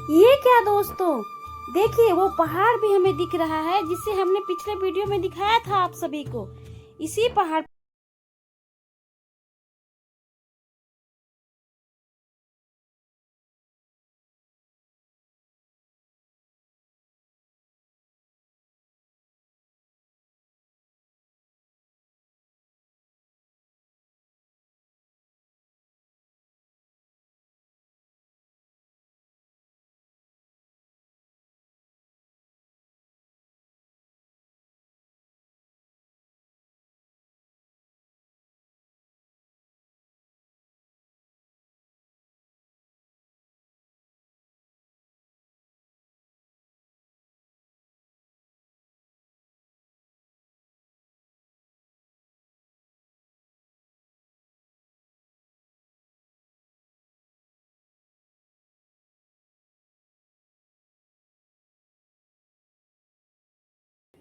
ये क्या दोस्तों, देखिए वो पहाड़ भी हमें दिख रहा है जिसे हमने पिछले वीडियो में दिखाया था आप सभी को। इसी पहाड़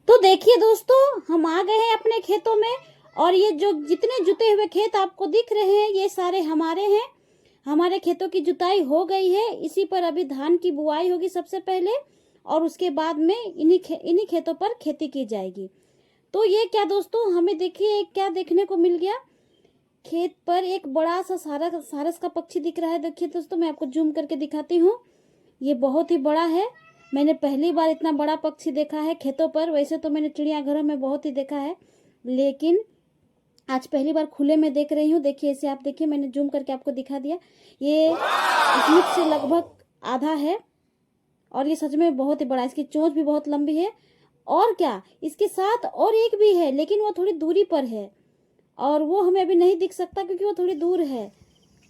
तो देखिए दोस्तों, हम आ गए हैं अपने खेतों में। और ये जो जितने जुते हुए खेत आपको दिख रहे हैं ये सारे हमारे हैं। हमारे खेतों की जुताई हो गई है। इसी पर अभी धान की बुआई होगी सबसे पहले, और उसके बाद में इन्हीं खेतों पर खेती की जाएगी। तो ये क्या दोस्तों, हमें देखिए क्या देखने को मिल गया। खेत पर एक बड़ा सा सारस का पक्षी दिख रहा है। देखिए दोस्तों, मैं आपको जूम करके दिखाती हूँ। ये बहुत ही बड़ा है। मैंने पहली बार इतना बड़ा पक्षी देखा है खेतों पर। वैसे तो मैंने चिड़ियाघरों में बहुत ही देखा है, लेकिन आज पहली बार खुले में देख रही हूँ। देखिए इसे, आप देखिए, मैंने जूम करके आपको दिखा दिया। ये मुझसे लगभग आधा है और ये सच में बहुत ही बड़ा है। इसकी चोंच भी बहुत लंबी है। और क्या, इसके साथ और एक भी है, लेकिन वो थोड़ी दूरी पर है और वो हमें अभी नहीं दिख सकता क्योंकि वो थोड़ी दूर है।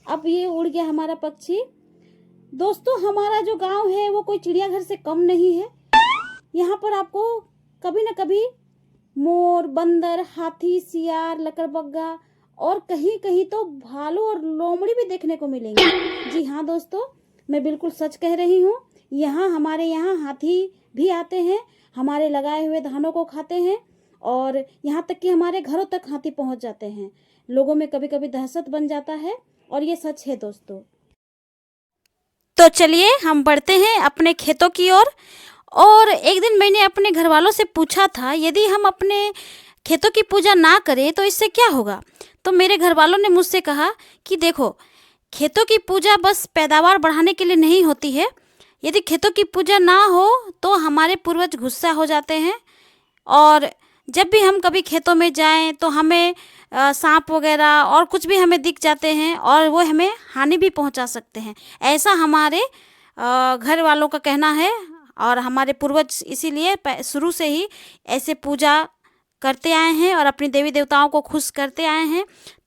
अब ये उड़ गया हमारा पक्षी। दोस्तों, हमारा जो गांव है वो कोई चिड़ियाघर से कम नहीं है। यहाँ पर आपको कभी न कभी मोर, बंदर, हाथी, सियार, लकड़बग्गा और कहीं कहीं तो भालू और लोमड़ी भी देखने को मिलेंगे। जी हाँ दोस्तों, मैं बिल्कुल सच कह रही हूँ। हमारे यहाँ हाथी भी आते हैं, हमारे लगाए हुए धानों को खाते हैं, और यहाँ तक कि हमारे घरों तक हाथी पहुँच जाते हैं। लोगों में कभी कभी दहशत बन जाता है, और ये सच है दोस्तों। तो चलिए हम बढ़ते हैं अपने खेतों की ओर। और एक दिन मैंने अपने घर वालों से पूछा था, यदि हम अपने खेतों की पूजा ना करें तो इससे क्या होगा। तो मेरे घर वालों ने मुझसे कहा कि देखो, खेतों की पूजा बस पैदावार बढ़ाने के लिए नहीं होती है। यदि खेतों की पूजा ना हो तो हमारे पूर्वज गुस्सा हो जाते हैं, और जब भी हम कभी खेतों में जाएं तो हमें सांप वगैरह और कुछ भी हमें दिख जाते हैं और वो हमें हानि भी पहुंचा सकते हैं। ऐसा हमारे घर वालों का कहना है, और हमारे पूर्वज इसीलिए शुरू से ही ऐसे पूजा करते आए हैं और अपनी देवी देवताओं को खुश करते आए हैं,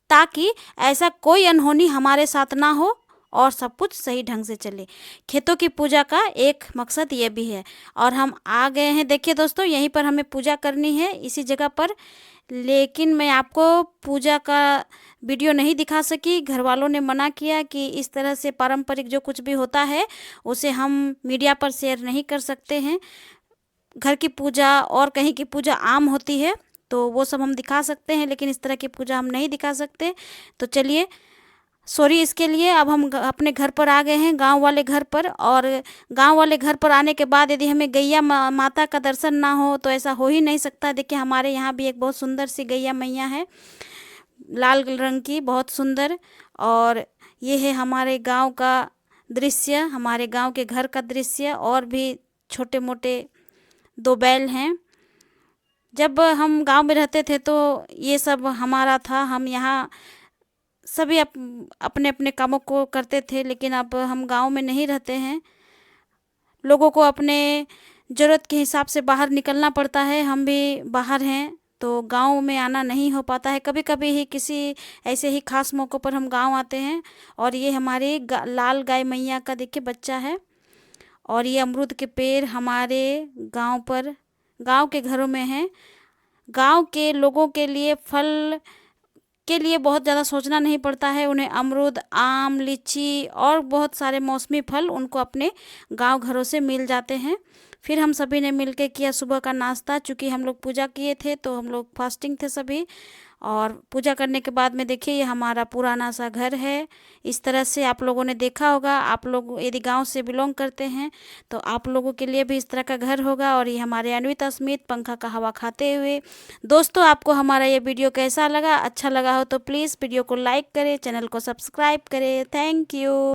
ताकि ऐसा कोई अनहोनी हमारे साथ ना हो और सब कुछ सही ढंग से चले। खेतों की पूजा का एक मकसद ये भी है। और हम आ गए हैं, देखिए दोस्तों, यहीं पर हमें पूजा करनी है, इसी जगह पर। लेकिन मैं आपको पूजा का वीडियो नहीं दिखा सकी। घर वालों ने मना किया कि इस तरह से पारंपरिक जो कुछ भी होता है उसे हम मीडिया पर शेयर नहीं कर सकते हैं। घर की पूजा और कहीं की पूजा आम होती है तो वो सब हम दिखा सकते हैं, लेकिन इस तरह की पूजा हम नहीं दिखा सकते। तो चलिए, सॉरी इसके लिए। अब हम अपने घर पर आ गए हैं, गांव वाले घर पर। और गांव वाले घर पर आने के बाद यदि हमें गैया माता का दर्शन ना हो तो ऐसा हो ही नहीं सकता। देखिए, हमारे यहाँ भी एक बहुत सुंदर सी गैया मैया है, लाल रंग की, बहुत सुंदर। और ये है हमारे गांव का दृश्य, हमारे गांव के घर का दृश्य। और भी छोटे मोटे दो बैल हैं। जब हम गांव में रहते थे तो ये सब हमारा था। हम यहाँ सभी अपने अपने कामों को करते थे, लेकिन अब हम गांव में नहीं रहते हैं। लोगों को अपने ज़रूरत के हिसाब से बाहर निकलना पड़ता है। हम भी बाहर हैं तो गांव में आना नहीं हो पाता है। कभी कभी ही किसी ऐसे ही खास मौक़ों पर हम गांव आते हैं। और ये हमारी लाल गाय मैया का देखिए बच्चा है। और ये अमरूद के पेड़ हमारे गांव पर, गांव के घरों में हैं। गांव के लोगों के लिए फल के लिए बहुत ज़्यादा सोचना नहीं पड़ता है। उन्हें अमरूद, आम, लीची और बहुत सारे मौसमी फल उनको अपने गांव घरों से मिल जाते हैं। फिर हम सभी ने मिलके किया सुबह का नाश्ता। चूँकि हम लोग पूजा किए थे तो हम लोग फास्टिंग थे सभी। और पूजा करने के बाद में देखिए ये हमारा पुराना सा घर है। इस तरह से आप लोगों ने देखा होगा। आप लोग यदि गांव से बिलोंग करते हैं तो आप लोगों के लिए भी इस तरह का घर होगा। और ये हमारे अन्विता स्मिथ पंखा का हवा खाते हुए। दोस्तों, आपको हमारा ये वीडियो कैसा लगा? अच्छा लगा हो तो प्लीज़ वीडियो को लाइक करें, चैनल को सब्सक्राइब करें। Thank you.